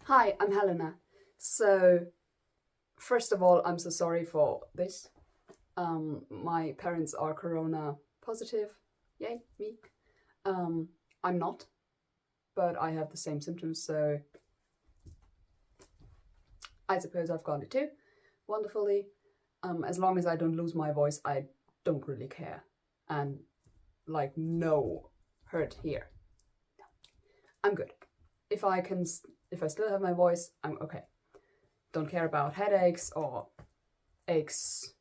Hi, I'm Helena. So, first of all, I'm so sorry for this. My parents are corona positive. Yay, me. I'm not, but I have the same symptoms, so I suppose I've got it too. Wonderfully. As long as I don't lose my voice, I don't really care. And, like, no hurt here. I'm good. If I still have my voice, I'm okay. Don't care about headaches or aches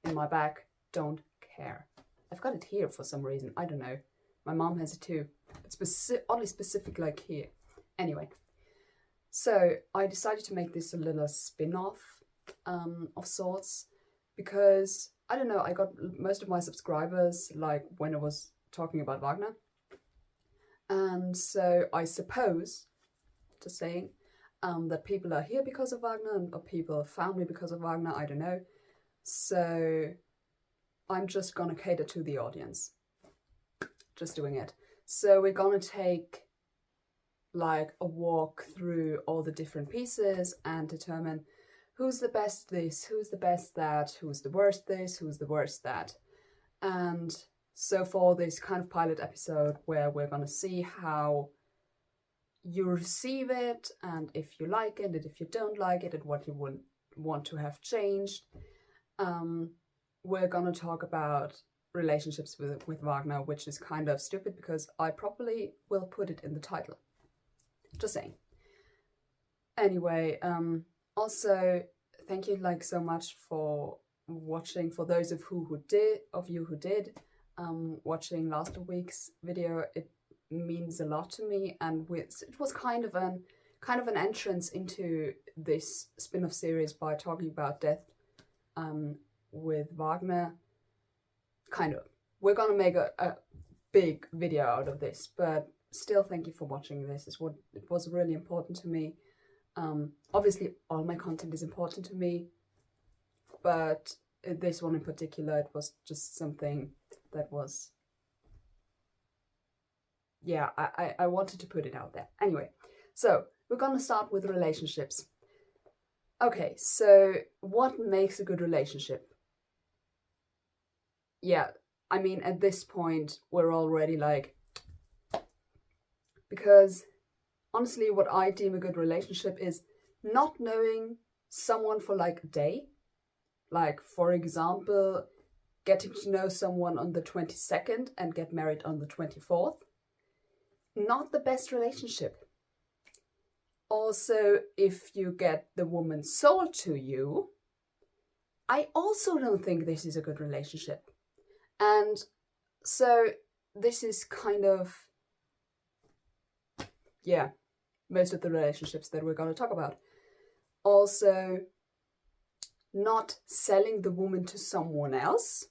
in my back. Don't care. I've got it here for some reason. I don't know. My mom has it too. It's oddly specific, like here. Anyway, so I decided to make this a little spin-off of sorts because, I don't know, I got most of my subscribers like when I was talking about Wagner. And so I suppose, just saying, that people are here because of Wagner, or people found me because of Wagner, I don't know. So I'm just gonna cater to the audience. Just doing it. So we're gonna take like a walk through all the different pieces and determine who's the best this, who's the best that, who's the worst this, who's the worst that. And so for this kind of pilot episode where we're gonna see how you receive it and if you like it and if you don't like it and what you would want to have changed, we're gonna talk about relationships with Wagner, which is kind of stupid because I probably will put it in the title. Just saying. Anyway, also thank you like so much for watching. For those of you who did watching last week's video, it means a lot to me, and it was kind of an entrance into this spin-off series by talking about death with Wagner. Kind of. We're gonna make a big video out of this, but still thank you for watching this. It was really important to me. Obviously all my content is important to me, but this one in particular, it was just something that was, yeah, I wanted to put it out there. Anyway, so we're gonna start with relationships. Okay, so what makes a good relationship? Yeah, I mean, at this point, we're already like, because honestly, what I deem a good relationship is not knowing someone for like a day. Like, for example, getting to know someone on the 22nd and get married on the 24th. Not the best relationship. Also, if you get the woman sold to you, I also don't think this is a good relationship. And so this is kind of, yeah, most of the relationships that we're going to talk about. Also, not selling the woman to someone else.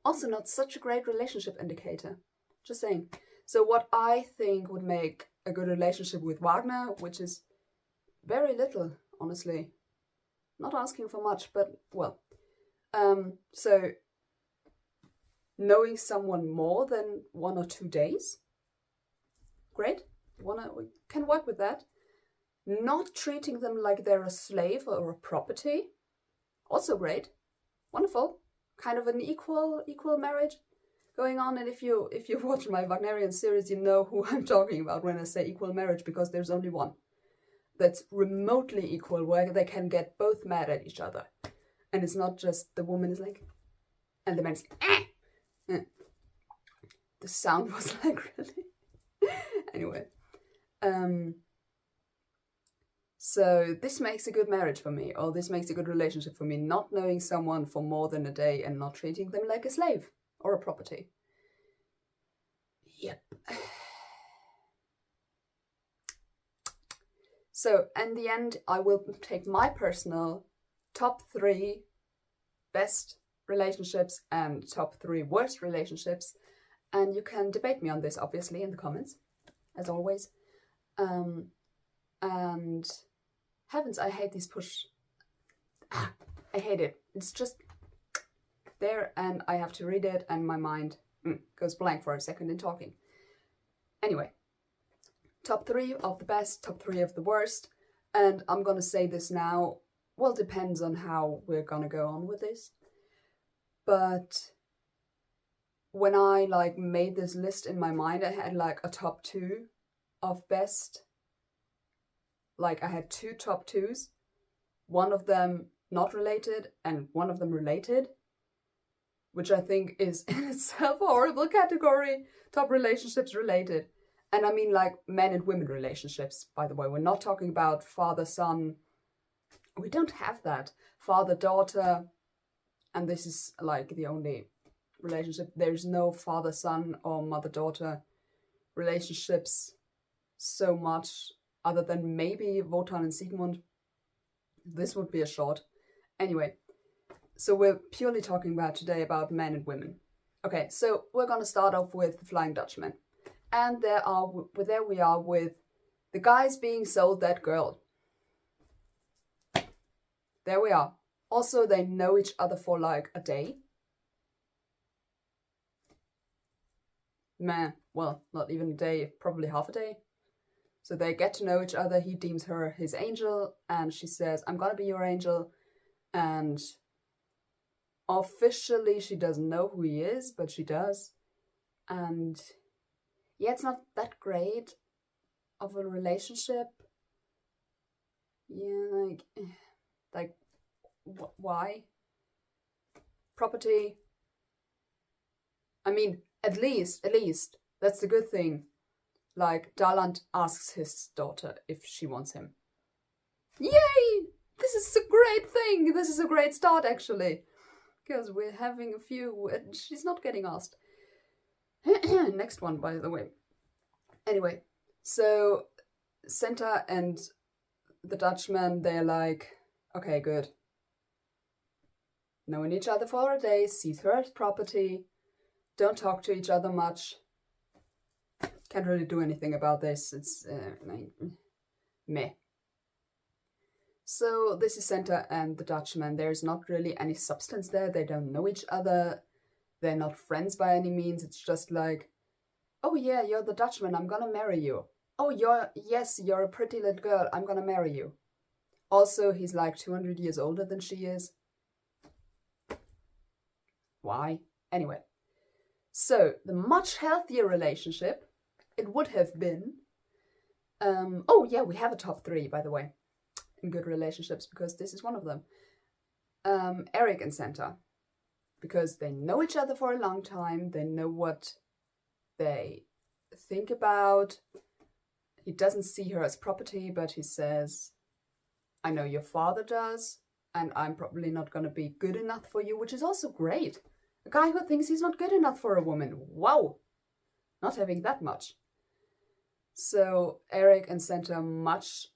Also not such a great relationship indicator. Just saying. So what I think would make a good relationship with Wagner, which is very little, honestly. Not asking for much, but well. So knowing someone more than 1 or 2 days. Great. We can work with that. Not treating them like they're a slave or a property. Also great. Wonderful. Kind of an equal marriage going on. And if you watch my Wagnerian series, you know who I'm talking about when I say equal marriage, because there's only one that's remotely equal, where they can get both mad at each other. And it's not just the woman is like, and the man's like, eh. The sound was like really. Anyway. So this makes a good marriage for me, or this makes a good relationship for me, not knowing someone for more than a day and not treating them like a slave or a property. Yep. So in the end, I will take my personal top 3 best relationships and top 3 worst relationships, and you can debate me on this, obviously, in the comments, as always. And heavens, I hate these push. I hate it. It's just there and I have to read it and my mind goes blank for a second in talking. Anyway, top 3 of the best, top 3 of the worst. And I'm gonna say this now, well, depends on how we're gonna go on with this. But when I like made this list in my mind, I had like a top 2 of best. Like I had 2 top 2s, one of them not related and one of them related, which I think is in itself a horrible category. Top relationships related. And I mean like men and women relationships, by the way. We're not talking about father-son. We don't have that. Father-daughter. And this is like the only relationship. There's no father-son or mother-daughter relationships so much, other than maybe Wotan and Sigmund. This would be a short. Anyway, so we're purely talking about today about men and women. Okay, so we're gonna start off with the Flying Dutchman. And there we are with the guys being sold that girl. There we are. Also, they know each other for like a day. Meh, well, not even a day, probably half a day. So they get to know each other. He deems her his angel, and she says, I'm gonna be your angel. And officially she doesn't know who he is, but she does. And yeah, it's not that great of a relationship. Yeah, like why? Property. I mean, at least, that's the good thing. Like, Daland asks his daughter if she wants him. Yay! This is a great thing! This is a great start, actually. Because we're having a few, and she's not getting asked. Next one, by the way. Anyway, so Senta and the Dutchman, they're like, okay, good. Knowing each other for a day, sees her as property, don't talk to each other much. Can't really do anything about this. It's meh. So this is Senta and the Dutchman. There's not really any substance there. They don't know each other. They're not friends by any means. It's just like, oh yeah, you're the Dutchman. I'm gonna marry you. Oh, you're a pretty little girl. I'm gonna marry you. Also, he's like 200 years older than she is. Why? Anyway. So, the much healthier relationship, it would have been... oh yeah, we have a top 3, by the way, in good relationships, because this is one of them. Eric and Senta. Because they know each other for a long time, they know what they think about. He doesn't see her as property, but he says, I know your father does, and I'm probably not going to be good enough for you, which is also great. A guy who thinks he's not good enough for a woman. Wow! Not having that much. So Eric and Senta are much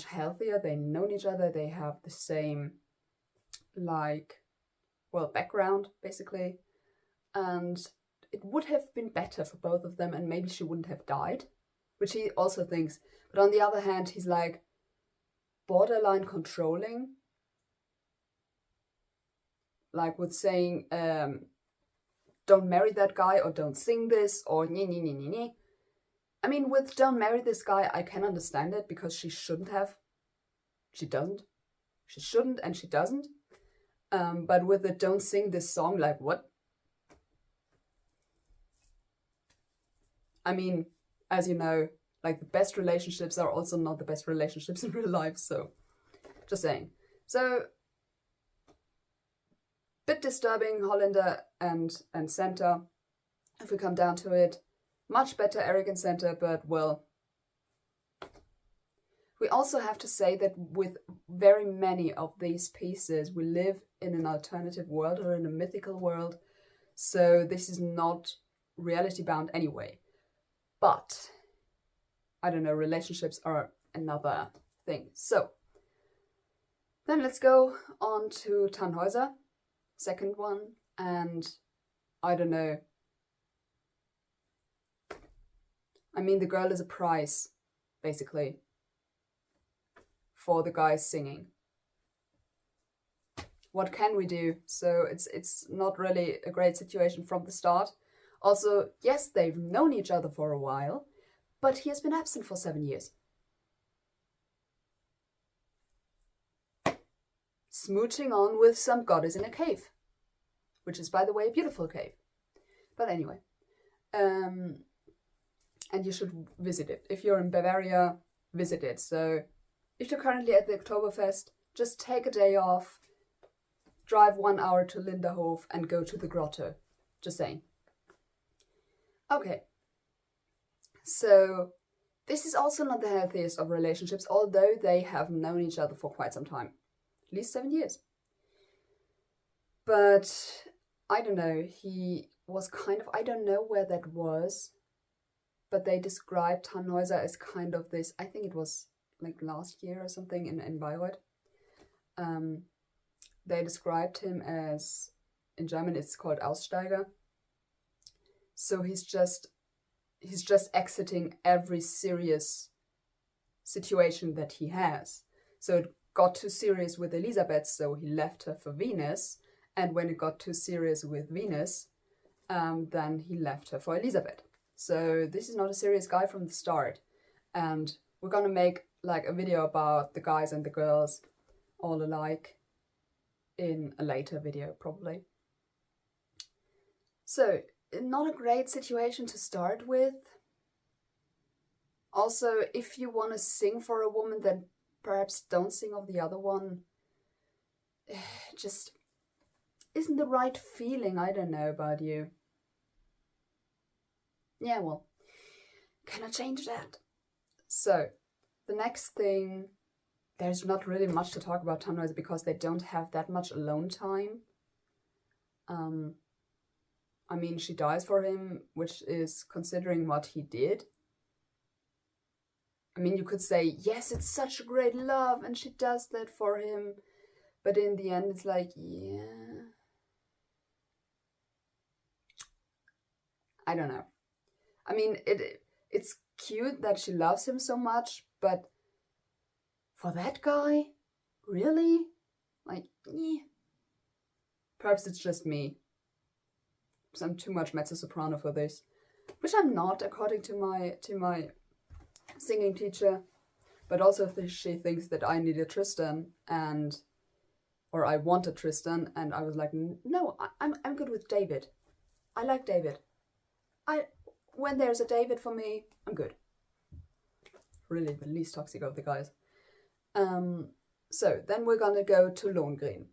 healthier. They know each other. They have the same, background, basically. And it would have been better for both of them, and maybe she wouldn't have died, which he also thinks. But on the other hand, he's like borderline controlling. Like with saying, don't marry that guy, or don't sing this, or nye. I mean, with don't marry this guy, I can understand it, because she shouldn't have. She doesn't. She shouldn't, and she doesn't. But with the don't sing this song, like, what? I mean, as you know, like, the best relationships are also not the best relationships in real life, so just saying. So, bit disturbing, Holländer and Senta, if we come down to it. Much better Eric and Senta, but well. We also have to say that with very many of these pieces, we live in an alternative world, or in a mythical world, so this is not reality bound anyway. But, I don't know, relationships are another thing. So, then let's go on to Tannhäuser, second one, and I don't know. I mean, the girl is a prize, basically, for the guys singing. What can we do? So it's not really a great situation from the start. Also, yes, they've known each other for a while, but he has been absent for 7 years. Smooching on with some goddess in a cave, which is, by the way, a beautiful cave. But anyway, and you should visit it. If you're in Bavaria, visit it. So if you're currently at the Oktoberfest, just take a day off, drive 1 hour to Linderhof and go to the grotto. Just saying. Okay. So this is also not the healthiest of relationships, although they have known each other for quite some time. At least 7 years. But I don't know, he was kind of, I don't know where that was, but they described Tannhäuser as kind of this, I think it was like last year or something in Bayreuth. They described him as, in German it's called Aussteiger. So he's just exiting every serious situation that he has. So it got too serious with Elisabeth, so he left her for Venus. And when it got too serious with Venus, then he left her for Elisabeth. So this is not a serious guy from the start. And we're gonna make like a video about the guys and the girls all alike in a later video, probably. So, not a great situation to start with. Also, if you want to sing for a woman, then perhaps don't sing of the other one. Just isn't the right feeling, I don't know about you. Yeah, well, can I change that? So, the next thing, there's not really much to talk about Tannhäuser because they don't have that much alone time. I mean, she dies for him, which is considering what he did. I mean, you could say, yes, it's such a great love, and she does that for him. But in the end, it's like, yeah. I don't know. I mean, it's cute that she loves him so much, but for that guy? Really? Like, yeah. Perhaps it's just me. I'm too much mezzo-soprano for this. Which I'm not, according to my singing teacher. But also she thinks that I need a Tristan, or I want a Tristan, and I was like, no, I'm good with David. I like David. When there's a David for me, I'm good. Really the least toxic of the guys. So then we're gonna go to Lohengrin.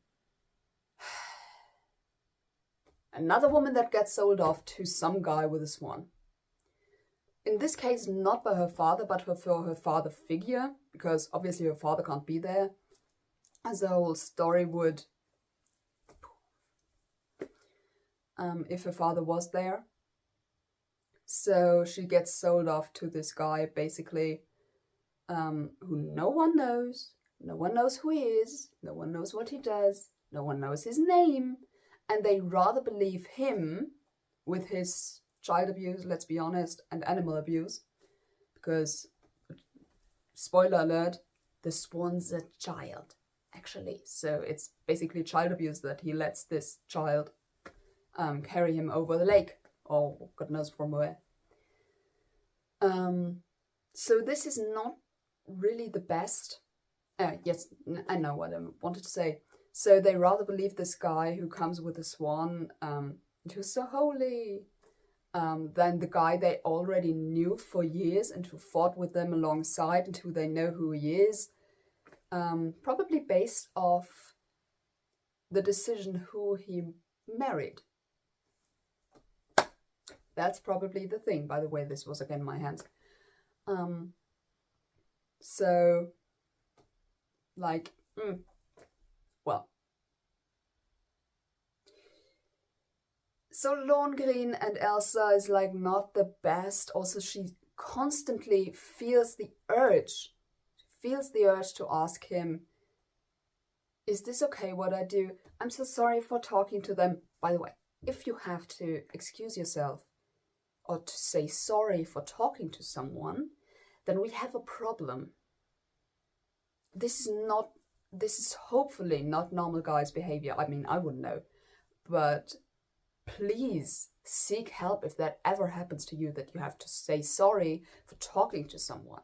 Another woman that gets sold off to some guy with a swan. In this case, not by her father, but for her father figure, because obviously her father can't be there, as the whole story would, if her father was there. So she gets sold off to this guy, basically, who no one knows. No one knows who he is. No one knows what he does. No one knows his name. And they rather believe him with his child abuse, let's be honest, and animal abuse. Because, spoiler alert, the swan's a child, actually. So it's basically child abuse that he lets this child carry him over the lake. Or God knows from where. So this is not really the best. Yes, I know what I wanted to say. So they rather believe this guy who comes with a swan, who's so holy, than the guy they already knew for years and who fought with them alongside and who they know who he is. Probably based off the decision who he married. That's probably the thing. By the way, this was again my hands. So, like, well. So Lohengrin and Elsa is like not the best. Also, she constantly feels the urge to ask him, is this okay what I do? I'm so sorry for talking to them. By the way, if you have to excuse yourself or to say sorry for talking to someone, then we have a problem. This is hopefully not normal guys' behavior. I mean, I wouldn't know. But please seek help if that ever happens to you, that you have to say sorry for talking to someone.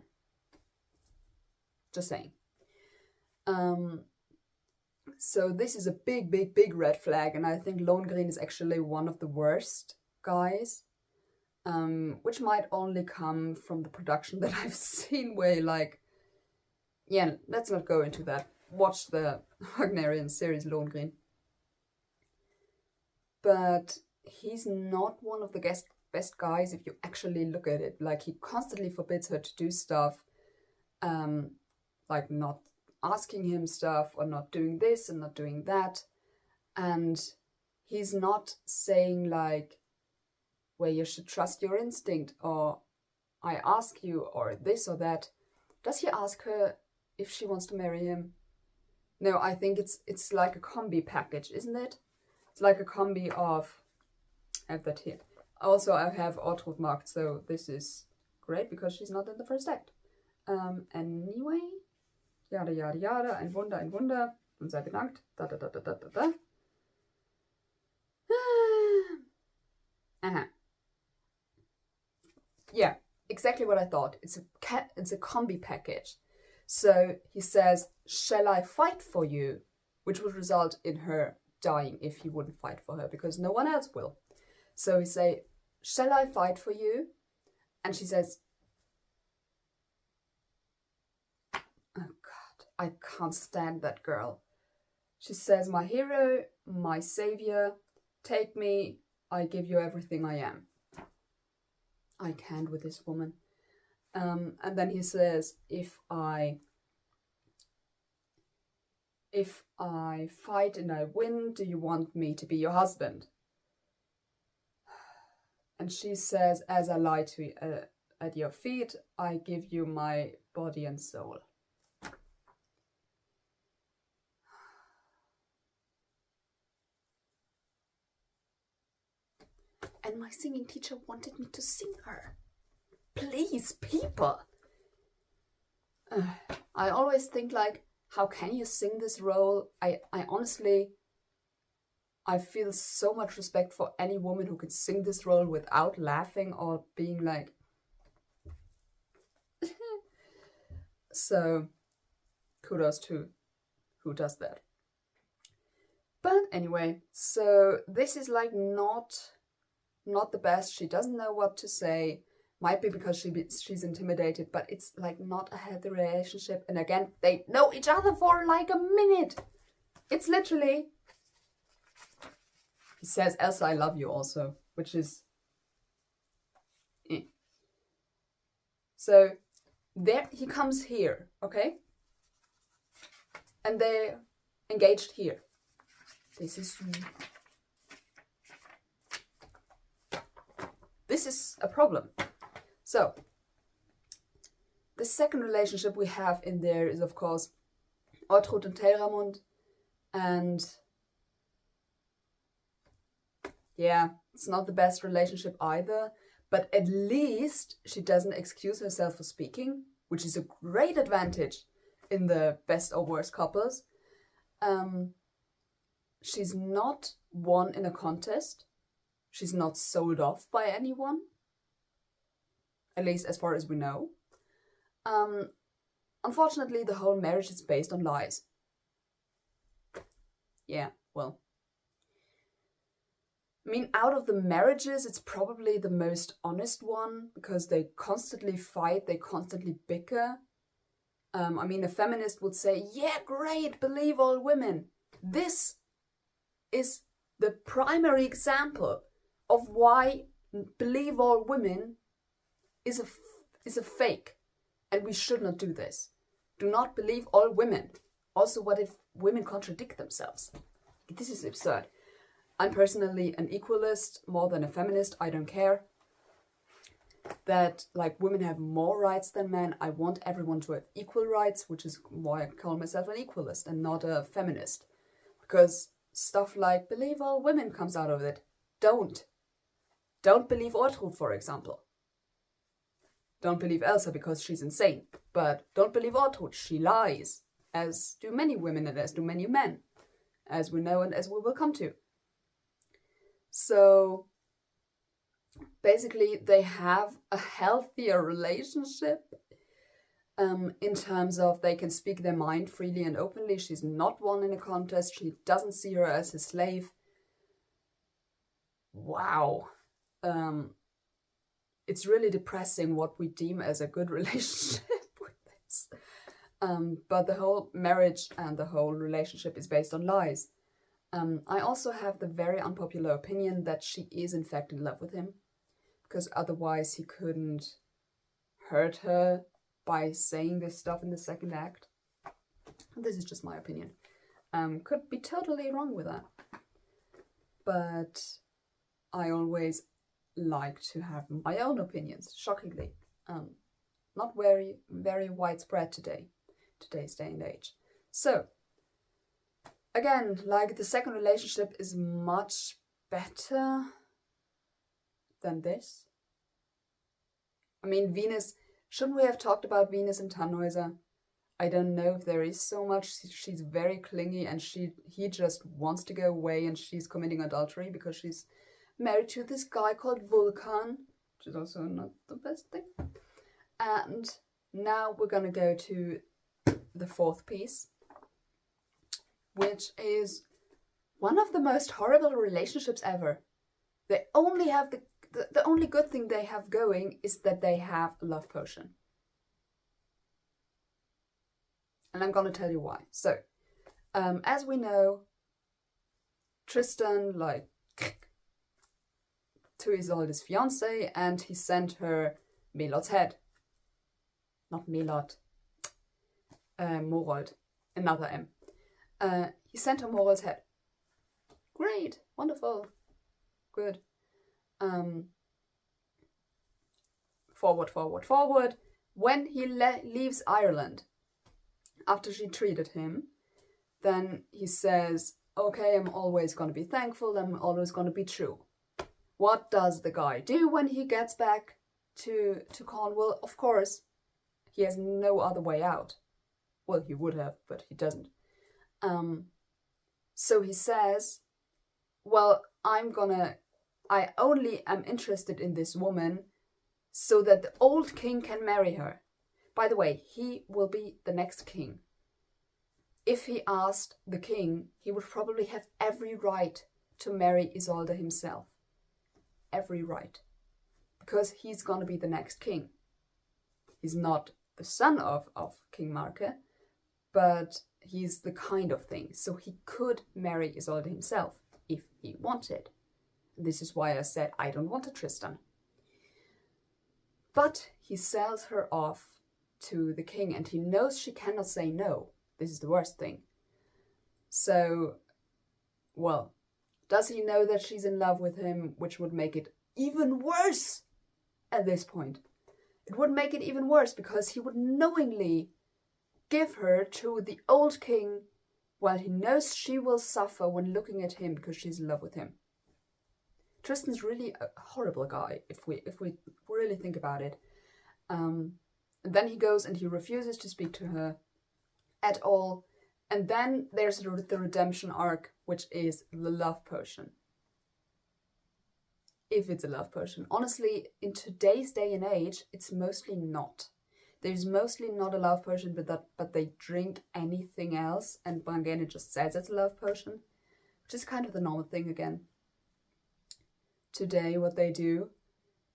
Just saying. So this is a big red flag, and I think Lohengrin is actually one of the worst guys, which might only come from the production that I've seen, where like, yeah, let's not go into that. Watch the Wagnerian series Lohengrin. But he's not one of the best guys if you actually look at it. Like, he constantly forbids her to do stuff, like not asking him stuff, or not doing this and not doing that. And he's not saying like, well, you should trust your instinct, or I ask you, or this or that. Does he ask her if she wants to marry him? No, I think it's like a combi package, isn't it? It's like a combi of, I have that here. Also, I have Ortrud marked, so this is great because she's not in the first act. Anyway, yada yada yada, ein Wunder, und sei bedankt, da da da da da da da. Yeah, exactly what I thought. It's a combi package. So he says, shall I fight for you? Which would result in her dying if he wouldn't fight for her, because no one else will. So he say, shall I fight for you? And she says, oh God, I can't stand that girl. She says, my hero, my savior, take me, I give you everything I am. I can't with this woman. And then he says, if I fight and I win, do you want me to be your husband? And she says, as I lie to at your feet, I give you my body and soul. And my singing teacher wanted me to sing her. Please, people. I always think like, how can you sing this role? I honestly, I feel so much respect for any woman who could sing this role without laughing or being like... So, kudos to who does that. But anyway, so this is like not the best. She doesn't know what to say. Might be because she's intimidated, but it's like not a healthy relationship. And again, they know each other for like a minute. It's literally... He says, Elsa, I love you also, which is... So, there he comes here, okay? And they're engaged here. This is a problem. So, the second relationship we have in there is, of course, Ortrud and Telramund. And yeah, it's not the best relationship either. But at least she doesn't excuse herself for speaking, which is a great advantage in the best or worst couples. She's not won in a contest. She's not sold off by anyone. At least as far as we know. Unfortunately, the whole marriage is based on lies. Yeah, well. I mean, out of the marriages, it's probably the most honest one, because they constantly fight, they constantly bicker. I mean, a feminist would say, yeah, great, believe all women. This is the primary example of why believe all women is a fake, and we should not do this. Do not believe all women. Also, what if women contradict themselves? This is absurd. I'm personally an equalist more than a feminist. I don't care that like women have more rights than men. I want everyone to have equal rights, which is why I call myself an equalist and not a feminist. Because stuff like believe all women comes out of it. Don't believe Ortrud, for example. Don't believe Elsa because she's insane. But don't believe Ortrud, she lies. As do many women and as do many men. As we know and as we will come to. So basically they have a healthier relationship in terms of they can speak their mind freely and openly. She's not won in a contest. She doesn't see her as a slave. Wow. It's really depressing what we deem as a good relationship with this. But the whole marriage and the whole relationship is based on lies. I also have the very unpopular opinion that she is in fact in love with him, because otherwise he couldn't hurt her by saying this stuff in the second act. This is just my opinion. Could be totally wrong with that. But I always like to have my own opinions, shockingly. Not very, very widespread today's day and age. So, again, like the second relationship is much better than this. I mean, Venus, shouldn't we have talked about Venus and Tannhäuser? I don't know if there is so much. She's very clingy and he just wants to go away, and she's committing adultery because she's married to this guy called Vulcan, which is also not the best thing. And now we're gonna go to the fourth piece, which is one of the most horrible relationships ever. They only have the only good thing they have going is that they have a love potion. And I'm gonna tell you why. So, as we know, Tristan, like, to Isolde's fiancé, and he sent her Melot's head. Not Melot. Morold. Another M. He sent her Morold's head. Great. Wonderful. Good. Forward. When he leaves Ireland, after she treated him, then he says, okay, I'm always going to be thankful, I'm always going to be true. What does the guy do when he gets back to Cornwall? Of course, he has no other way out. Well, he would have, but he doesn't. So he says, well, I only am interested in this woman so that the old king can marry her. By the way, he will be the next king. If he asked the king, he would probably have every right to marry Isolde himself. Every right. Because he's gonna be the next king. He's not the son of King Marke, but he's the kind of thing. So he could marry Isolde himself if he wanted. This is why I said I don't want a Tristan. But he sells her off to the king, and he knows she cannot say no. This is the worst thing. So, well, does he know that she's in love with him, which would make it even worse at this point? It would make it even worse because he would knowingly give her to the old king while he knows she will suffer when looking at him because she's in love with him. Tristan's really a horrible guy if we really think about it. And then he goes and he refuses to speak to her at all. And then there's the redemption arc, which is the love potion. If it's a love potion. Honestly, in today's day and age, it's mostly not. There's mostly not a love potion, but they drink anything else, and again, it just says it's a love potion, which is kind of the normal thing again. Today, what they do.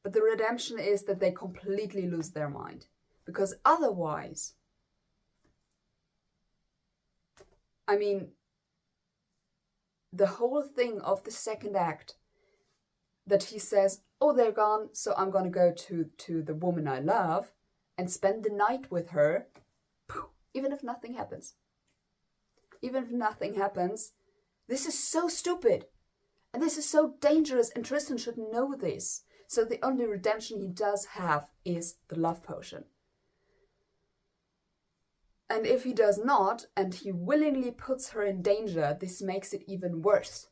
But the redemption is that they completely lose their mind. Because otherwise, I mean, the whole thing of the second act, that he says, oh, they're gone, so I'm going to go to the woman I love and spend the night with her, even if nothing happens. Even if nothing happens, this is so stupid. And this is so dangerous, and Tristan should know this. So the only redemption he does have is the love potion. And if he does not, and he willingly puts her in danger, this makes it even worse.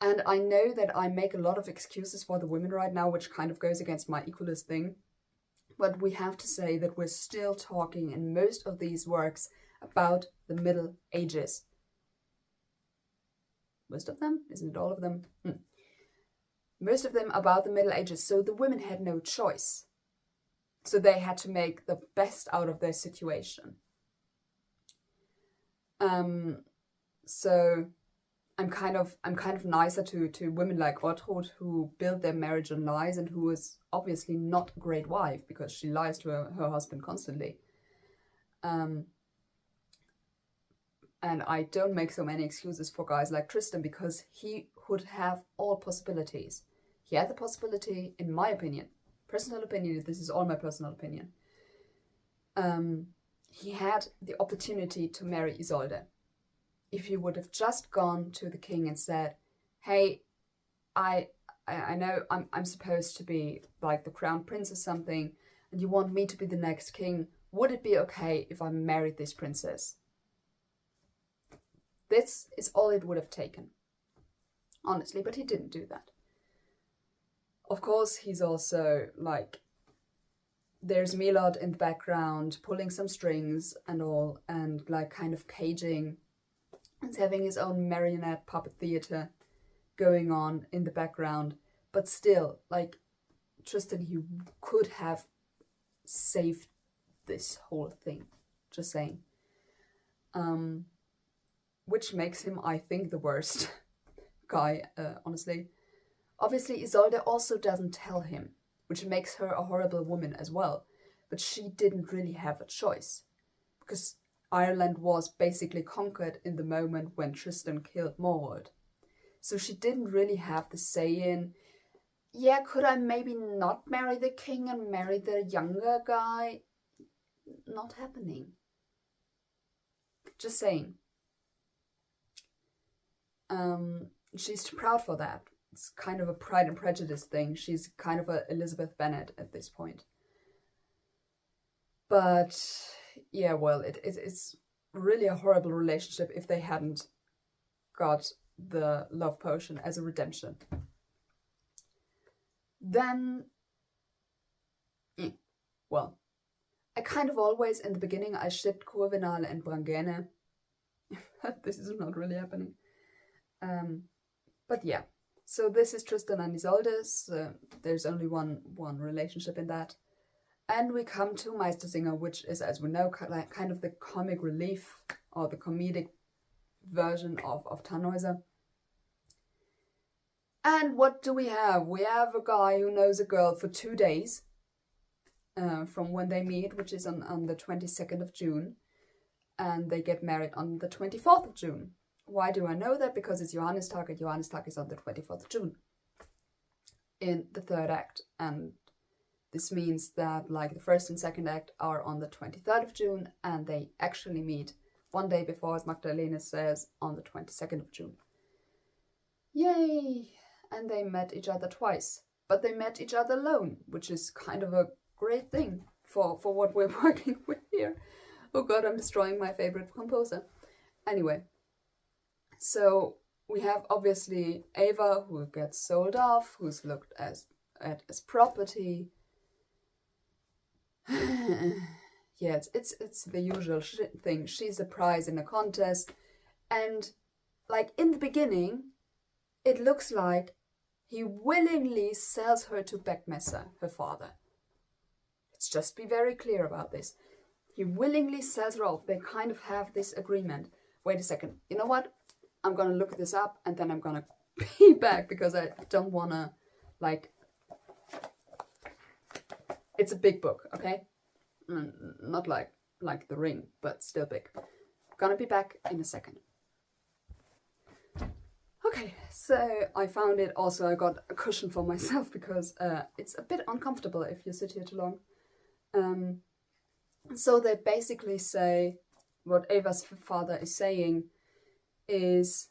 And I know that I make a lot of excuses for the women right now, which kind of goes against my equalist thing. But we have to say that we're still talking in most of these works about the Middle Ages. most of them, isn't it all of them? Most of them about the Middle Ages, so the women had no choice. So they had to make the best out of their situation. So I'm kind of nicer to women like Ortrud, who built their marriage on lies and who is obviously not a great wife because she lies to her husband constantly. And I don't make so many excuses for guys like Tristan because he would have all possibilities. He had the possibility, in my opinion, personal opinion, this is all my personal opinion, he had the opportunity to marry Isolde. If he would have just gone to the king and said, hey, I know I'm supposed to be like the crown prince or something, and you want me to be the next king, would it be okay if I married this princess? This is all it would have taken, honestly, but he didn't do that. Of course, he's also like, there's Milord in the background pulling some strings and all, and like kind of caging. He's having his own marionette puppet theater going on in the background. But still, like, Tristan, he could have saved this whole thing. Just saying. Which makes him, I think, the worst guy, honestly. Obviously, Isolde also doesn't tell him, which makes her a horrible woman as well. But she didn't really have a choice. Because Ireland was basically conquered in the moment when Tristan killed Morwood. So she didn't really have the say in, yeah, could I maybe not marry the king and marry the younger guy? Not happening. Just saying. She's too proud for that. It's kind of a Pride and Prejudice thing. She's kind of a Elizabeth Bennet at this point. But yeah, well, it's really a horrible relationship if they hadn't got the love potion as a redemption. Then, well, I kind of always, in the beginning, I shipped Corvinal and Brangäne. This is not really happening. But yeah, so this is Tristan and Isolde. So there's only one relationship in that. And we come to Meistersinger, which is, as we know, kind of the comic relief or the comedic version of Tannhäuser. And what do we have? We have a guy who knows a girl for 2 days from when they meet, which is on the 22nd of June. And they get married on the 24th of June. Why do I know that? Because it's Johannistag, and Johannistag is on the 24th of June in the third act. And this means that like the first and second act are on the 23rd of June, and they actually meet 1 day before, as Magdalena says, on the 22nd of June. Yay! And they met each other twice. But they met each other alone, which is kind of a great thing for what we're working with here. Oh god, I'm destroying my favorite composer. Anyway, so we have obviously Ava, who gets sold off, who's looked at as property. Yeah, it's the usual thing. She's a prize in a contest, and like in the beginning, it looks like he willingly sells her to Beckmesser, her father. Let's just be very clear about this. He willingly sells her off. They kind of have this agreement. Wait a second. You know what? I'm gonna look this up and then I'm gonna be back because I don't wanna, like, it's a big book, okay? Not like The Ring, but still big. Gonna be back in a second. Okay, so I found it. Also, I got a cushion for myself because it's a bit uncomfortable if you sit here too long. So they basically say, what Ava's father is saying is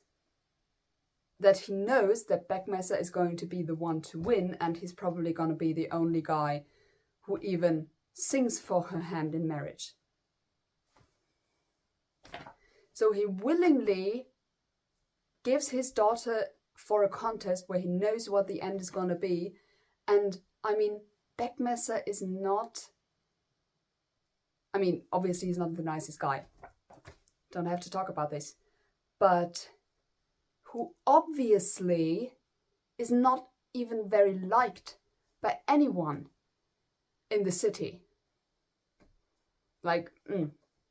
that he knows that Beckmesser is going to be the one to win, and he's probably going to be the only guy who even sings for her hand in marriage. So he willingly gives his daughter for a contest where he knows what the end is going to be. And I mean, Beckmesser is not, I mean, obviously he's not the nicest guy. Don't have to talk about this. But who obviously is not even very liked by anyone in the city. Like,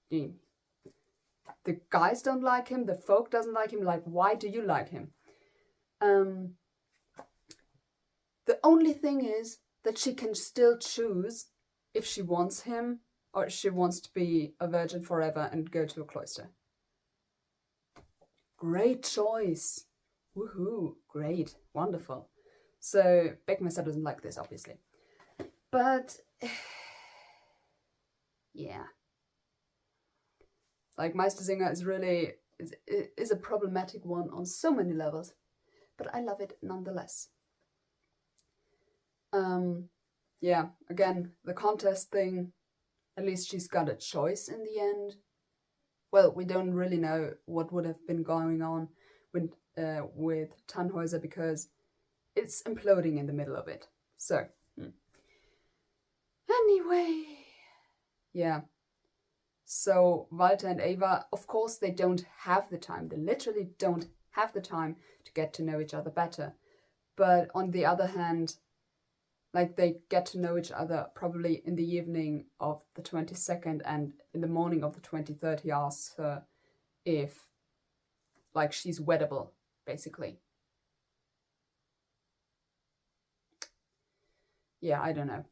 the guys don't like him, the folk doesn't like him. Like, why do you like him? The only thing is that she can still choose if she wants him or if she wants to be a virgin forever and go to a cloister. Great choice. Woohoo. Great. Wonderful. So Beckmesser doesn't like this, obviously. But yeah. Like, Meistersinger is really is a problematic one on so many levels. But I love it nonetheless. Yeah, again, the contest thing, at least she's got a choice in the end. Well, we don't really know what would have been going on with Tannhäuser because it's imploding in the middle of it. So, anyway, yeah. So Walter and Ava, of course, they don't have the time. They literally don't have the time to get to know each other better. But on the other hand, like, they get to know each other probably in the evening of the 22nd, and in the morning of the 23rd he asks her if, like, she's weddable, basically. Yeah, I don't know.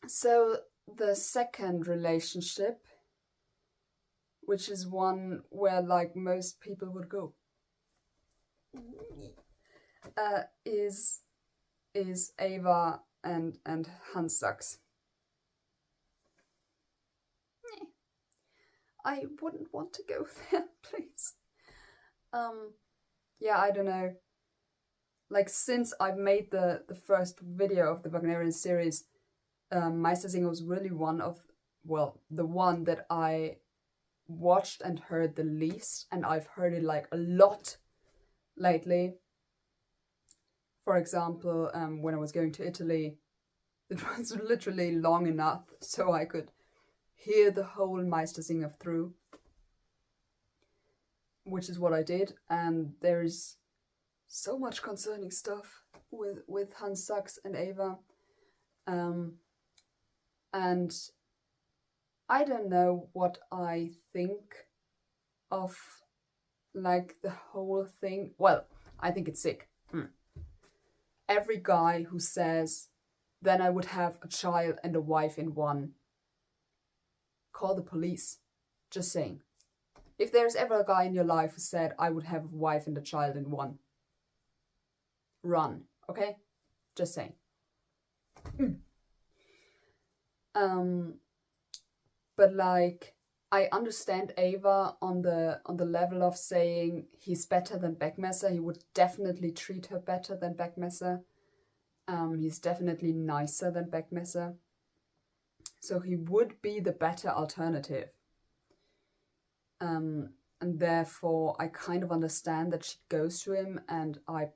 So the second relationship, which is one where, like, most people would go, is Ava and Hans Sachs. I wouldn't want to go there, please. Yeah, I don't know. Like, since I made the first video of the Wagnerian series, Meistersinger was really one of, well, the one that I watched and heard the least, and I've heard it like a lot lately. For example, when I was going to Italy, it was literally long enough so I could hear the whole Meistersinger through, which is what I did. And there's so much concerning stuff with Hans Sachs and Ava. And I don't know what I think of, like, the whole thing. Well, I think it's sick. Every guy who says, then I would have a child and a wife in one, call the police. Just saying. If there's ever a guy in your life who said, I would have a wife and a child in one, run, okay? Just saying. But, like, I understand Ava on the level of saying he's better than Beckmesser. He would definitely treat her better than Beckmesser. He's definitely nicer than Beckmesser. So he would be the better alternative. And therefore I kind of understand that she goes to him, and I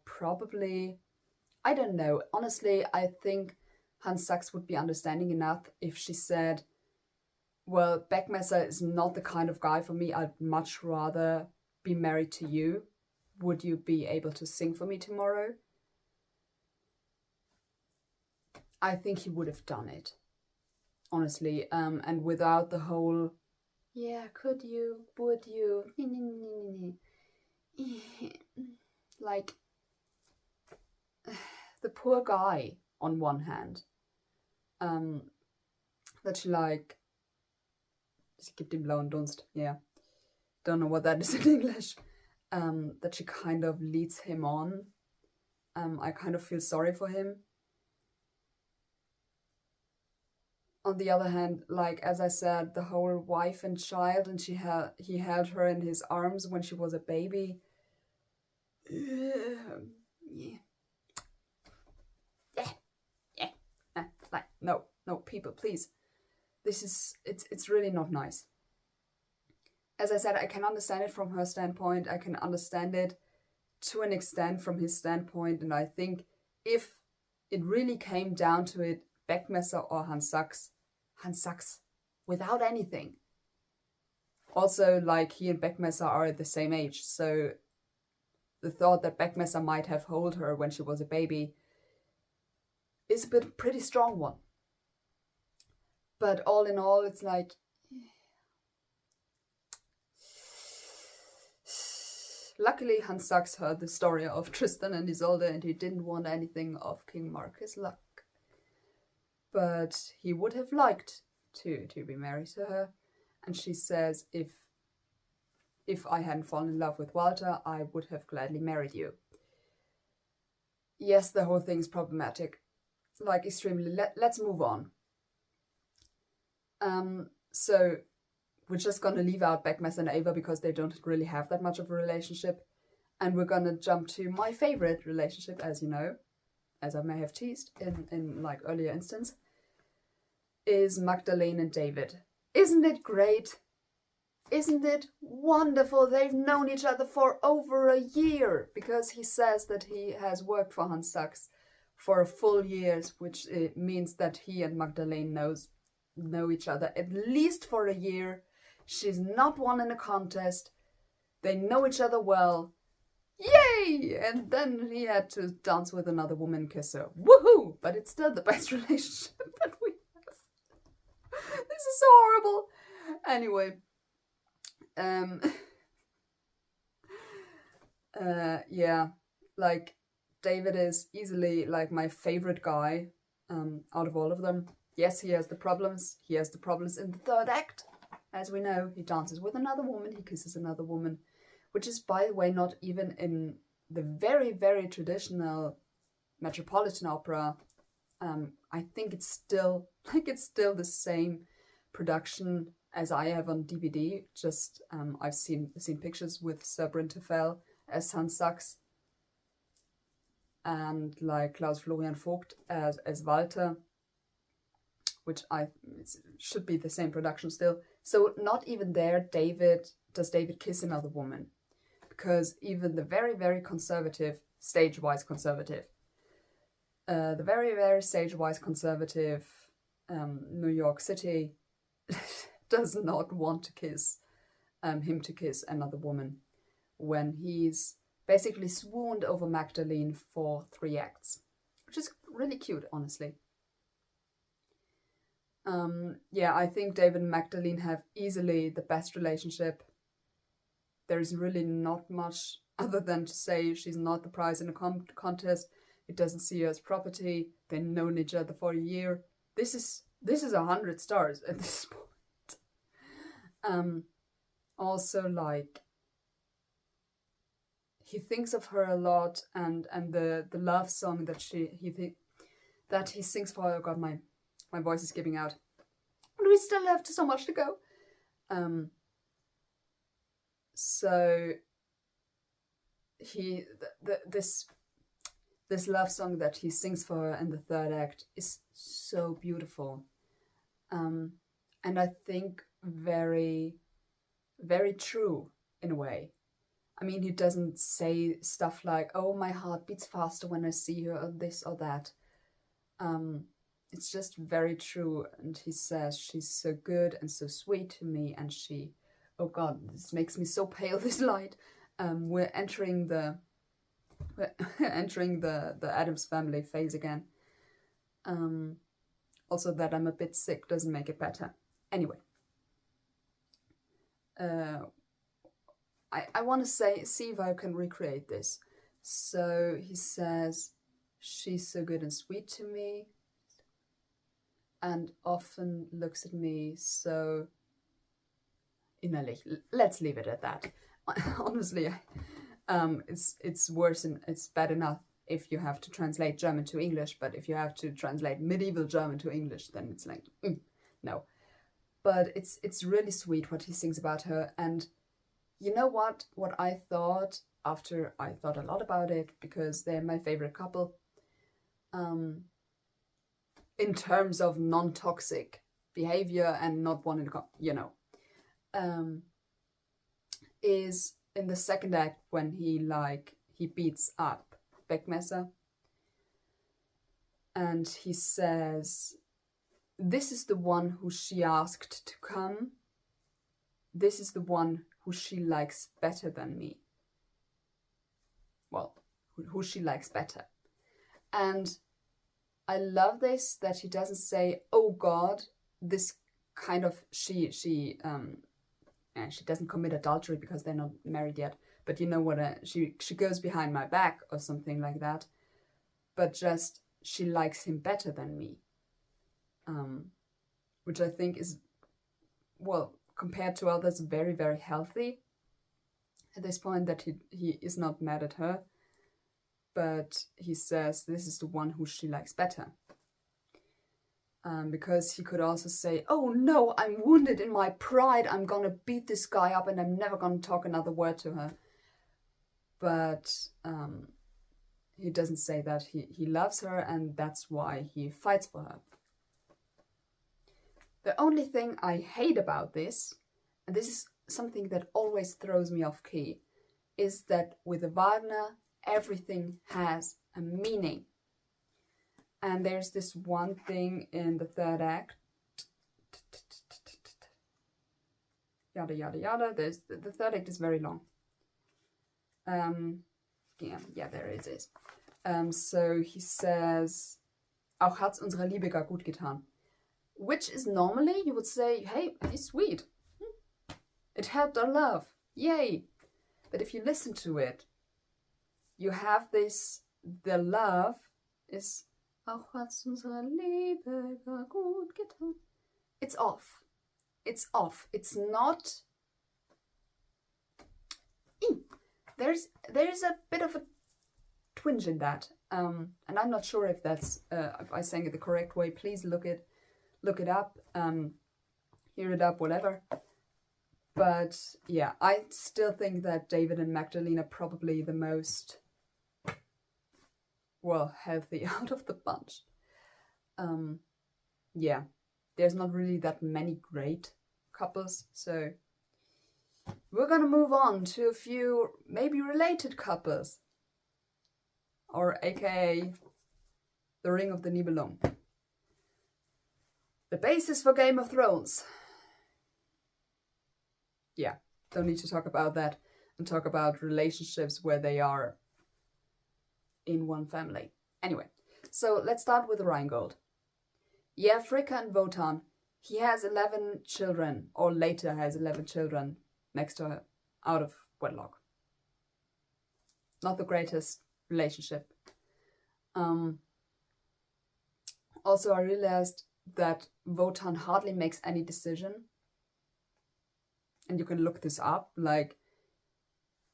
don't know. Honestly, I think Hans Sachs would be understanding enough if she said, well, Beckmesser is not the kind of guy for me. I'd much rather be married to you. Would you be able to sing for me tomorrow? I think he would have done it. Honestly. And without the whole, yeah, could you, would you, like, the poor guy on one hand. That she, like, sie gibt den blauen Dunst, yeah. Don't know what that is in English. That she kind of leads him on. I kind of feel sorry for him. On the other hand, like, as I said, the whole wife and child, and he held her in his arms when she was a baby. Yeah. Like, no, people, please. It's really not nice. As I said, I can understand it from her standpoint. I can understand it to an extent from his standpoint. And I think if it really came down to it, Beckmesser or Hans Sachs, without anything. Also, like, he and Beckmesser are at the same age. So the thought that Beckmesser might have hold her when she was a baby is a pretty strong one. But all in all, it's like, luckily Hans Sachs heard the story of Tristan and Isolde, and he didn't want anything of King Marcus' luck. But he would have liked to be married to her. And she says, if I hadn't fallen in love with Walter, I would have gladly married you. Yes, the whole thing's problematic. Like, extremely. Let's move on. So we're just gonna leave out Beckmesser and Ava because they don't really have that much of a relationship. And we're gonna jump to my favorite relationship, as you know, as I may have teased in like earlier instance, is Magdalene and David. Isn't it great? Isn't it wonderful? They've known each other for over a year, because he says that he has worked for Hans Sachs for a full year, which means that he and Magdalene know each other at least for a year. She's not won in a contest. They know each other well. Yay! And then he had to dance with another woman, kiss her. Woohoo! But it's still the best relationship that we have. This is so horrible. Anyway. Yeah, like, David is easily like my favorite guy out of all of them. Yes, he has the problems. He has the problems in the third act. As we know, he dances with another woman, he kisses another woman, which is, by the way, not even in the very, very traditional Metropolitan opera. I think it's still the same production as I have on DVD. Just I've seen pictures with Sir Brintefel as Hans Sachs and like Klaus Florian Vogt as Walter, which it should be the same production still. So not even there does David kiss another woman, because even the very, very conservative, stage-wise conservative, the very, very stage-wise conservative New York City does not want to kiss him to kiss another woman when he's basically swooned over Magdalene for 3 acts, which is really cute, honestly. Yeah, I think David and Magdalene have easily the best relationship. There's really not much other than to say she's not the prize in a contest. It doesn't see her as property. They've known each other for a year. This is 100 stars at this point. Also, like, he thinks of her a lot, and the love song that he sings for her. Oh God, my voice is giving out. But we still have so much to go. So this love song that he sings for her in the third act is so beautiful, and I think very, very true in a way. I mean, he doesn't say stuff like, "Oh, my heart beats faster when I see her," or this or that. It's just very true, and he says she's so good and so sweet to me, and she, oh God, this makes me so pale, this light. We're entering the Addams Family phase again. Also, that I'm a bit sick doesn't make it better. Anyway, I want to see if I can recreate this. So he says, she's so good and sweet to me, and often looks at me so innerlich. Let's leave it at that. Honestly, it's worse and it's bad enough if you have to translate German to English, but if you have to translate medieval German to English, then it's like, no. But it's really sweet what he sings about her. And you know what I thought after I thought a lot about it, because they're my favorite couple, in terms of non-toxic behavior and not wanting to, is in the second act when he beats up Beckmesser, and he says, "This is the one who she asked to come. This is the one who she likes better than me." well, who she likes better. And I love this, that she doesn't say, oh God, this kind of, she doesn't commit adultery because they're not married yet, but you know what, she goes behind my back or something like that, but just she likes him better than me, which I think is, well, compared to others, very, very healthy at this point, that he is not mad at her, but he says this is the one who she likes better. Because he could also say, oh no, I'm wounded in my pride, I'm gonna beat this guy up and I'm never gonna talk another word to her. But he doesn't say that. He loves her, and that's why he fights for her. The only thing I hate about this, and this is something that always throws me off key, is that with Wagner, everything has a meaning. And there's this one thing in the third act. Yada, yada, yada. The third act is very long. Yeah, there it is. So he says, auch hat's unserer Liebe gar gut getan. Which is normally, you would say, hey, he's sweet. It helped our love. Yay. But if you listen to it, you have this, the love is, auch hat's unserer Liebe gar gut getan. It's off. It's off. It's not. There's a bit of a twinge in that, and I'm not sure if that's if I sang it the correct way. Please look it up, hear it up, whatever. But yeah, I still think that David and Magdalene are probably the most, well, healthy out of the bunch. Yeah, there's not really that many great couples, so we're gonna move on to a few maybe related couples, or aka the Ring of the Nibelung. The basis for Game of Thrones. Yeah, don't need to talk about that, and talk about relationships where they are in one family. Anyway, so let's start with Rheingold. Yeah, Fricka and Wotan, he has 11 children, or later has 11 children next to her, out of wedlock. Not the greatest relationship. Also, I realized that Wotan hardly makes any decision. And you can look this up, like,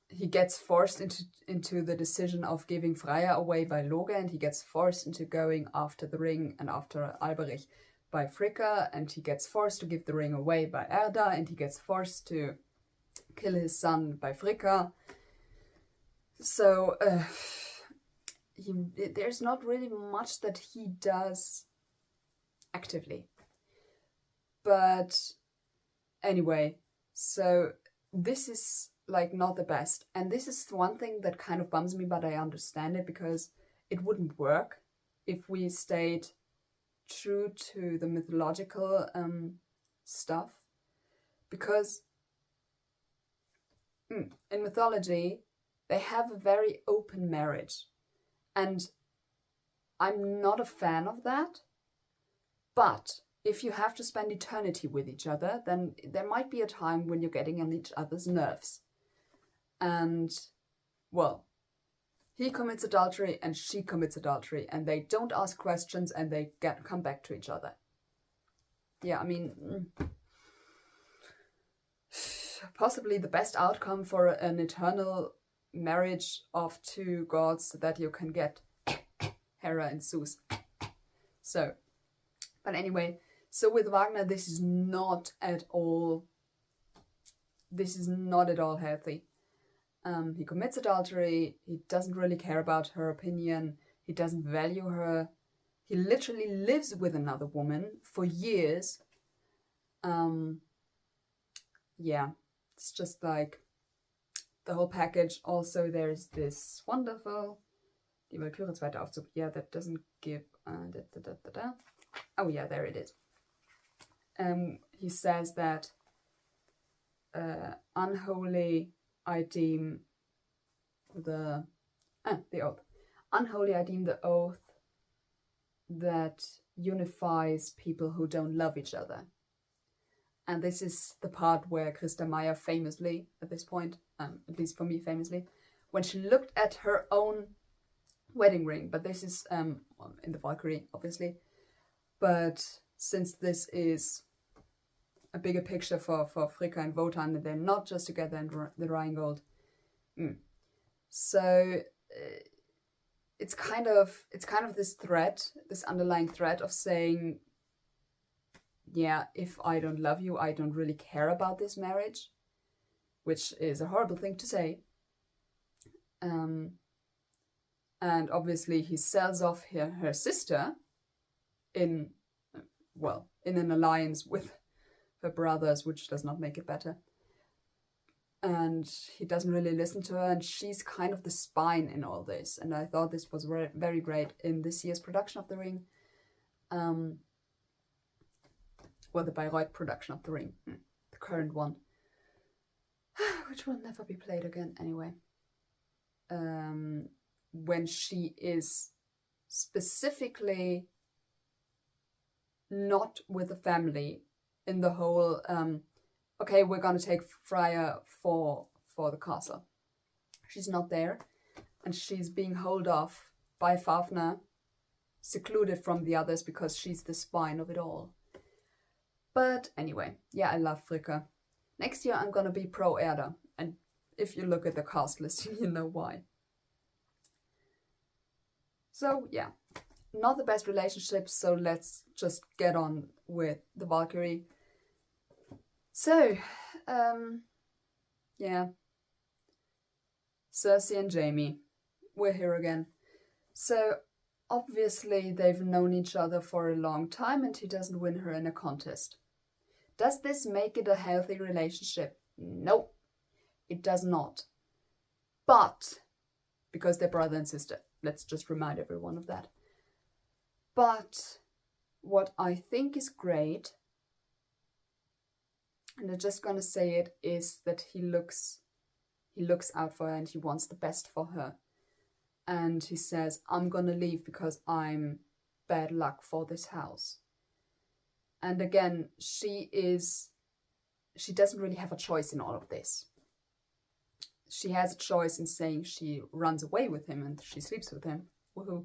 he gets forced into the decision of giving Freya away by Loge, and he gets forced into going after the ring and after Alberich by Fricka, and he gets forced to give the ring away by Erda, and he gets forced to kill his son by Fricka. So there's not really much that he does actively. But anyway, so this is like not the best, and this is one thing that kind of bums me, but I understand it, because it wouldn't work if we stayed true to the mythological stuff, because in mythology they have a very open marriage, and I'm not a fan of that. But if you have to spend eternity with each other, then there might be a time when you're getting on each other's nerves. And, well, he commits adultery and she commits adultery, and they don't ask questions, and they come back to each other. Yeah, I mean, possibly the best outcome for an eternal marriage of two gods that you can get. Hera and Zeus. So, but anyway, so with Wagner, this is not at all healthy. He commits adultery, he doesn't really care about her opinion, he doesn't value her, he literally lives with another woman for years. Yeah, it's just like the whole package. Also, there's this wonderful Die Walküre, zweiter Aufzug. Yeah, that doesn't give oh yeah, there it is. He says that unholy I deem the The oath. Unholy, I deem the oath that unifies people who don't love each other. And this is the part where Christa Meyer famously, at this point, at least for me famously, when she looked at her own wedding ring, but this is in the Valkyrie, obviously, but since this is a bigger picture for Fricka and Wotan, they're not just together in the Rheingold. So it's kind of this thread, this underlying thread of saying, yeah, if I don't love you, I don't really care about this marriage, which is a horrible thing to say. And obviously he sells off her sister in an alliance with her brothers, which does not make it better. And he doesn't really listen to her, and she's kind of the spine in all this. And I thought this was very, very great in this year's production of The Ring. The Bayreuth production of The Ring, the current one, which will never be played again anyway. When she is specifically not with the family in the whole, okay, we're going to take Freya for the castle. She's not there, and she's being held off by Fafner, secluded from the others because she's the spine of it all. But anyway, yeah, I love Fricka. Next year I'm going to be pro Erda, and if you look at the cast list, you know why. So yeah, not the best relationship, so let's just get on with the Valkyrie. So, yeah, Cersei and Jaime, we're here again. So, obviously they've known each other for a long time and he doesn't win her in a contest. Does this make it a healthy relationship? No, it does not. But, because they're brother and sister, let's just remind everyone of that. But, what I think is great, and I'm just gonna say it, is that he looks out for her and he wants the best for her. And he says, I'm gonna leave because I'm bad luck for this house. And again, she doesn't really have a choice in all of this. She has a choice in saying she runs away with him and she sleeps with him. Woohoo.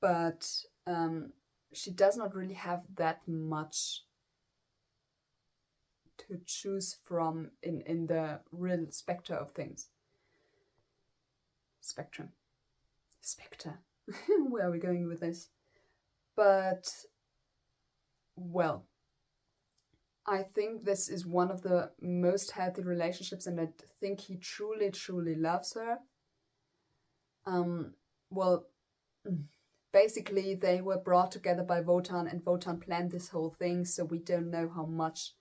But she does not really have that much to choose from in the real spectre of things. Spectre. Where are we going with this? But, well, I think this is one of the most healthy relationships, and I think he truly, truly loves her. Basically, they were brought together by Wotan, and Wotan planned this whole thing, so we don't know how much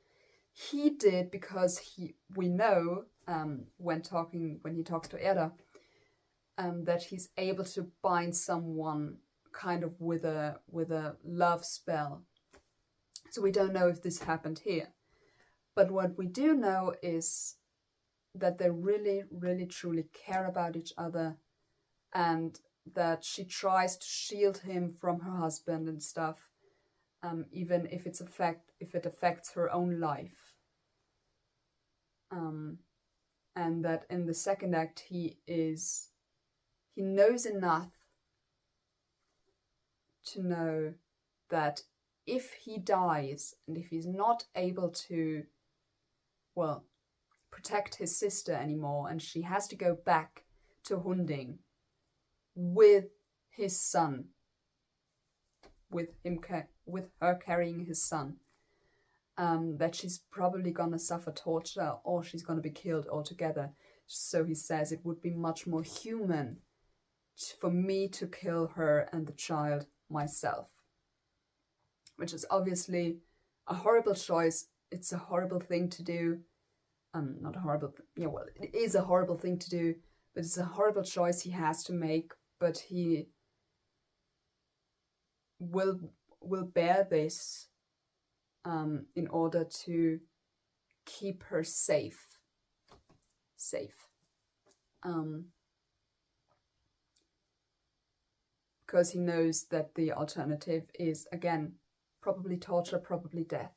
he did, because we know when he talks to Erda, that he's able to bind someone kind of with a love spell. So we don't know if this happened here. But what we do know is that they really, really, truly care about each other, and that she tries to shield him from her husband and stuff, even if it affects her own life. And that in the second act he knows enough to know that if he dies and if he's not able to, protect his sister anymore, and she has to go back to Hunding with his son, with her carrying his son, that she's probably gonna suffer torture or she's gonna be killed altogether. So he says it would be much more human for me to kill her and the child myself. Which is obviously a horrible choice. It's a horrible thing to do. It is a horrible thing to do, but it's a horrible choice he has to make. But he will bear this in order to keep her safe. because he knows that the alternative is, again, probably torture, probably death.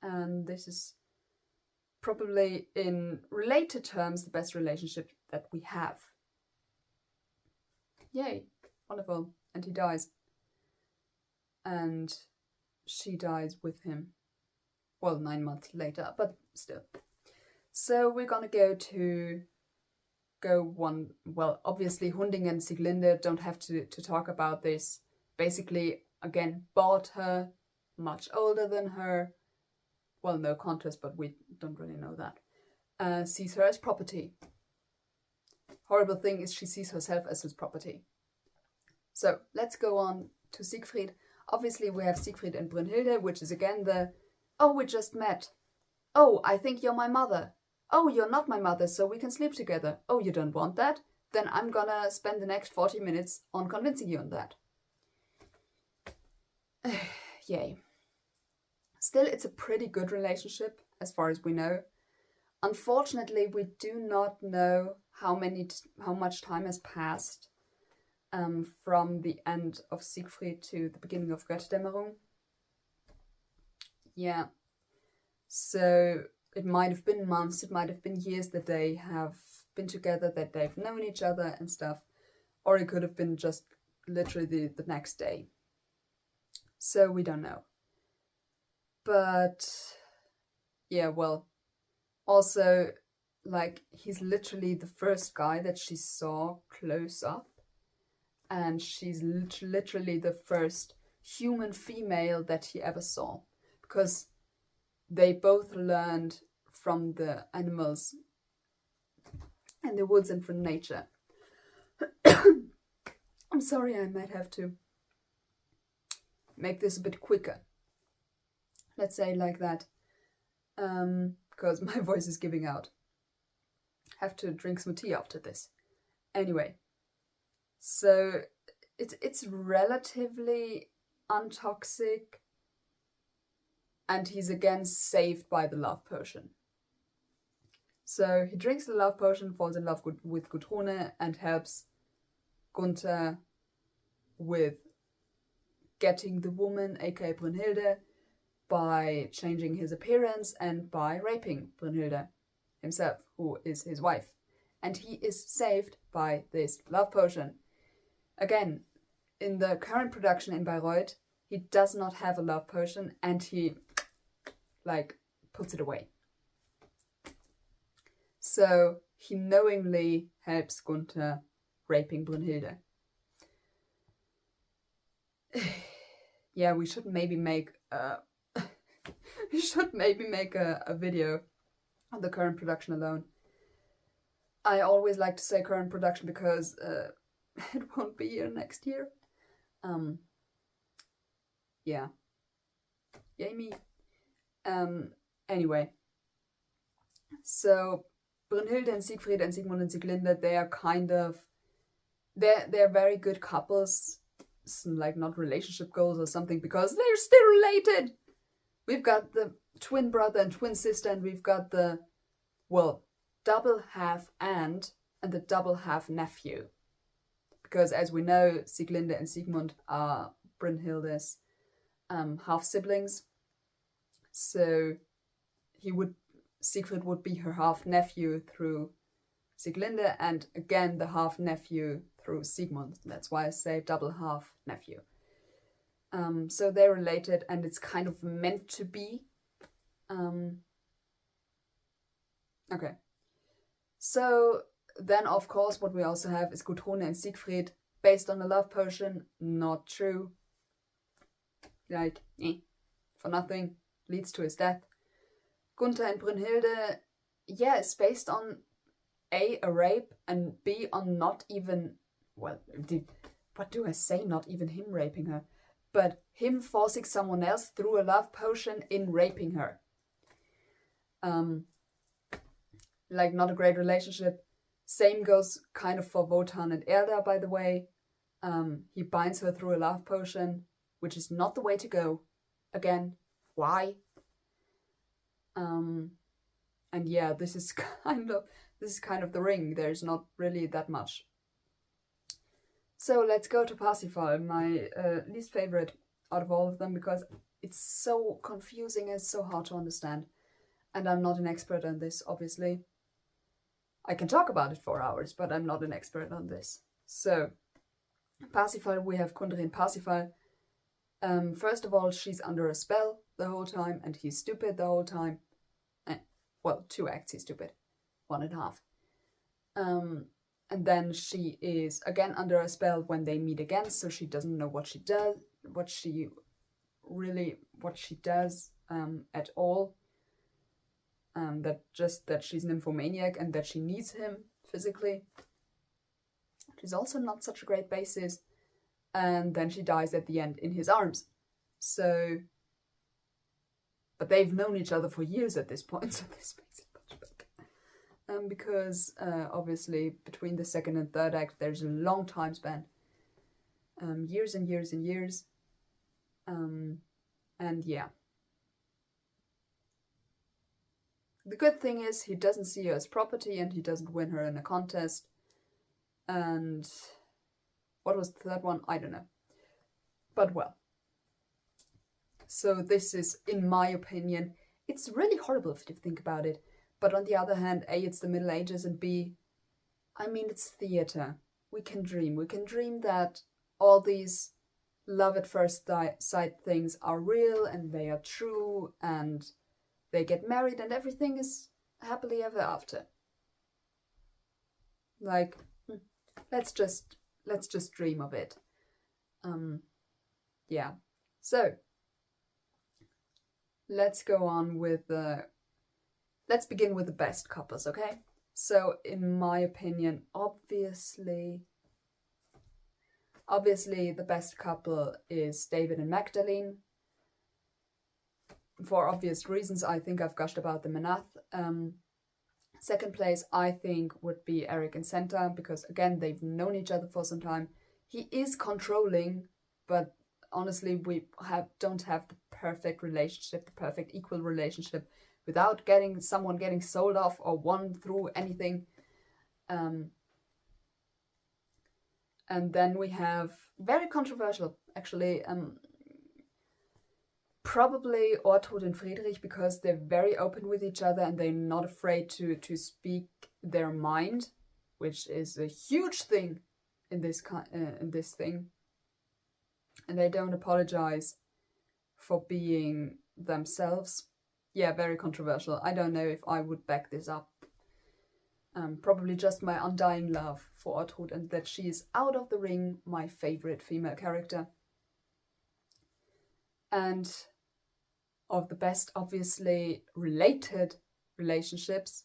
And this is probably, in related terms, the best relationship that we have. Yay, wonderful. And he dies. And she dies with him. Well, 9 months later, but still. So we're gonna well, obviously Hunding and Sieglinde don't have to talk about this. Basically, again, bought her, much older than her. Well, no contest, but we don't really know that. Sees her as property. Horrible thing is she sees herself as his property. So let's go on to Siegfried. Obviously we have Siegfried and Brünnhilde, which is again oh, we just met. Oh, I think you're my mother. Oh, you're not my mother, so we can sleep together. Oh, you don't want that? Then I'm gonna spend the next 40 minutes on convincing you on that. Yay. Still, it's a pretty good relationship, as far as we know. Unfortunately, we do not know how much time has passed from the end of Siegfried to the beginning of Götterdämmerung. Yeah. So it might have been months, it might have been years that they have been together, that they've known each other and stuff. Or it could have been just literally the next day. So we don't know. But yeah, well, also, like, he's literally the first guy that she saw close up. And she's literally the first human female that he ever saw. Because they both learned from the animals in the woods and from nature. I'm sorry, I might have to make this a bit quicker. Let's say like that. Because my voice is giving out. Have to drink some tea after this. Anyway. So it's relatively untoxic. And he's again saved by the love potion. So he drinks the love potion, falls in love with Gudrune, and helps Gunther with getting the woman, aka Brünnhilde, by changing his appearance and by raping Brünnhilde himself, who is his wife. And he is saved by this love potion. Again, in the current production in Bayreuth, he does not have a love potion, and he, like, puts it away. So he knowingly helps Gunther raping Brünnhilde. Yeah, we should maybe make a video on the current production alone. I always like to say current production because it won't be here next year. Yeah. Yay me. Anyway. So Brünnhilde and Siegfried and Siegmund and Sieglinde, they are kind of, they're very good couples. Like, not relationship goals or something, because they're still related. We've got the twin brother and twin sister, and we've got the, well, double half aunt and the double half nephew. Because as we know, Sieglinde and Siegmund are Brünnhilde's half siblings. So Siegfried would be her half nephew through Sieglinde, and again the half nephew through Siegmund. That's why I say double half nephew. So they're related, and it's kind of meant to be. Okay. So then, of course, what we also have is Gudrune and Siegfried based on the love potion. Not true. Like, for nothing. Leads to his death. Gunther and Brünnhilde, yeah, it's based on A, a rape, and B, on not even, well, what do I say, not even him raping her, but him forcing someone else through a love potion in raping her. Like, not a great relationship. Same goes kind of for Wotan and Erda, by the way. He binds her through a love potion, which is not the way to go. Again, why? And yeah, this is kind of the ring. There's not really that much. So let's go to Parsifal, my least favorite out of all of them, because it's so confusing and so hard to understand. And I'm not an expert on this, obviously. I can talk about it for hours, but I'm not an expert on this. So, Parsifal, we have Kundarin Parsifal. First of all, she's under a spell the whole time, and he's stupid the whole time. Well, 2 acts he's stupid. 1.5. And then she is again under a spell when they meet again, so she doesn't know what she does, at all. That she's nymphomaniac and that she needs him physically. She's also not such a great basis. And then she dies at the end in his arms. So, but they've known each other for years at this point, so this makes it much better. Because obviously between the second and third act there's a long time span. Years and years and years. And yeah. The good thing is he doesn't see her as property and he doesn't win her in a contest. And what was the third one? I don't know. But well. So this is, in my opinion, it's really horrible if you think about it. But on the other hand, A, it's the Middle Ages, and B, I mean, it's theatre. We can dream. We can dream that all these love at first sight things are real and they are true and they get married and everything is happily ever after. Like, let's just dream of it. Yeah. So, let's go on with let's begin with the best couples, okay? So, in my opinion, obviously the best couple is David and Magdalene. For obvious reasons, I think I've gushed about them enough. Second place, I think, would be Eric and Senta, because again, they've known each other for some time. He is controlling, but honestly, we don't have the perfect relationship, the perfect equal relationship, without someone getting sold off or won through anything. And then we have, very controversial, actually, probably Ortrud and Friedrich, because they're very open with each other and they're not afraid to speak their mind, which is a huge thing in this thing. And they don't apologize for being themselves. Yeah, very controversial. I don't know if I would back this up. Probably just my undying love for Ortrud, and that she is out of the ring my favorite female character. And of the best, obviously, related relationships,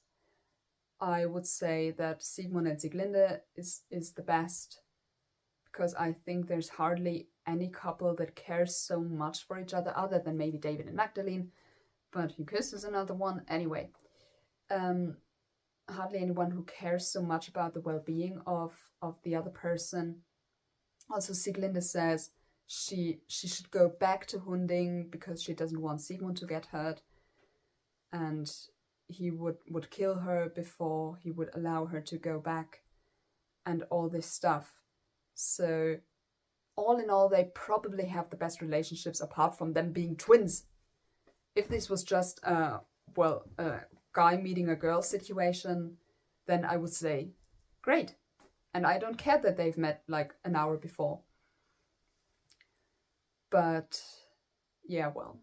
I would say that Sigmund and Sieglinde is the best, because I think there's hardly any couple that cares so much for each other, other than maybe David and Magdalene, but Who Kissed is another one. Anyway, hardly anyone who cares so much about the well-being of the other person. Also, Sieglinde says she should go back to Hunding because she doesn't want Sigmund to get hurt, and he would kill her before he would allow her to go back, and all this stuff. So all in all, they probably have the best relationships apart from them being twins. If this was just a guy meeting a girl situation, then I would say great. And I don't care that they've met like an hour before. But yeah, well.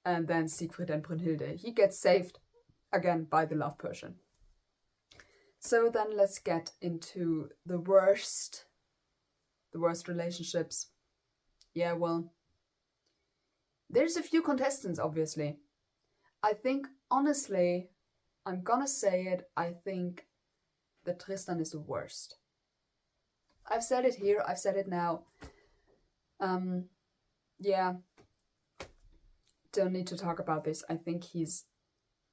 And then Siegfried and Brünnhilde. He gets saved again by the love potion. So then let's get into the worst relationships. Yeah, well, there's a few contestants, obviously. I think, honestly, I'm gonna say it, I think that Tristan is the worst. I've said it here, I've said it now. Yeah, don't need to talk about this. I think he's,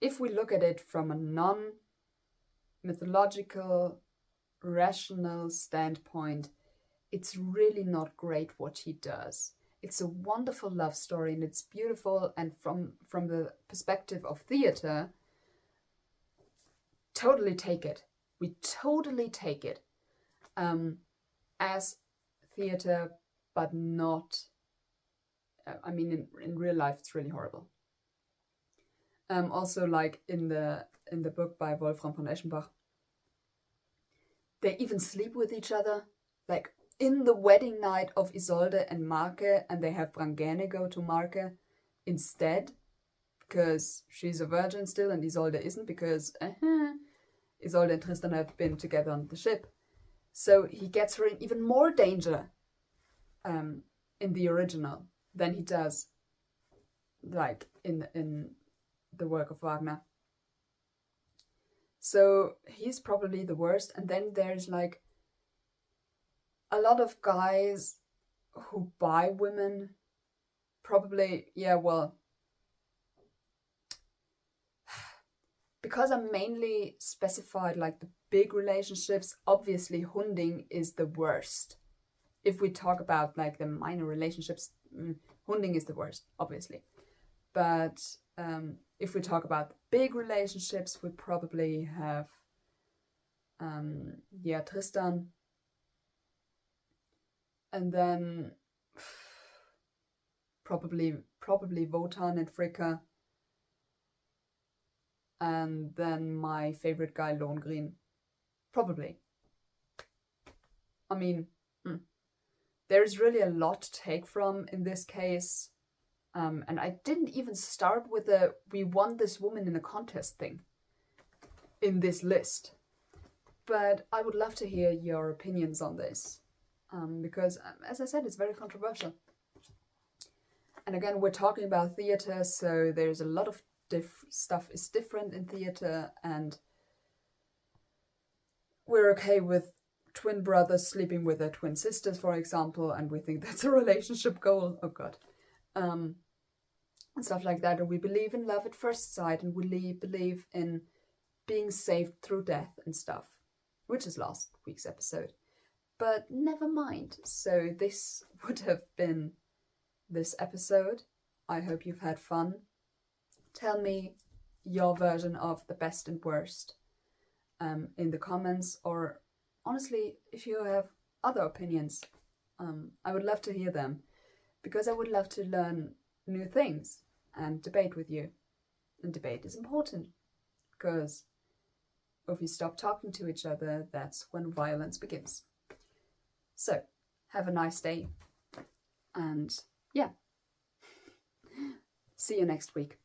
if we look at it from a non-mythological, rational standpoint, it's really not great what he does. It's a wonderful love story and it's beautiful, and from the perspective of theatre, totally take it. We totally take it. As theater, but not, I mean, in real life, it's really horrible. Also, like in the book by Wolfram von Eschenbach, they even sleep with each other, like in the wedding night of Isolde and Marke, and they have Brangäne go to Marke instead, because she's a virgin still and Isolde isn't, because Isolde and Tristan have been together on the ship. So he gets her in even more danger in the original than he does like in the work of Wagner. So he's probably the worst. And then there's like a lot of guys who buy women. Probably, yeah, well, because I mainly specified like the big relationships, obviously Hunding is the worst. If we talk about like the minor relationships, Hunding is the worst, obviously. But if we talk about the big relationships, we probably have Tristan. And then probably Wotan and Fricka. And then my favorite guy, Lohengrin. Probably. I mean, there's really a lot to take from in this case. And I didn't even start with the "we won this woman in a contest" thing in this list. But I would love to hear your opinions on this. Because, as I said, it's very controversial. And again, we're talking about theatre, so there's a lot of stuff is different in theatre, and we're okay with twin brothers sleeping with their twin sisters, for example, and we think that's a relationship goal. Oh god. And stuff like that. And we believe in love at first sight, and we believe in being saved through death and stuff, which is last week's episode. But never mind. So this would have been this episode. I hope you've had fun. Tell me your version of the best and worst in the comments, or honestly, if you have other opinions, I would love to hear them, because I would love to learn new things and debate with you. And debate is important, because if we stop talking to each other, that's when violence begins. So, have a nice day, and yeah, see you next week.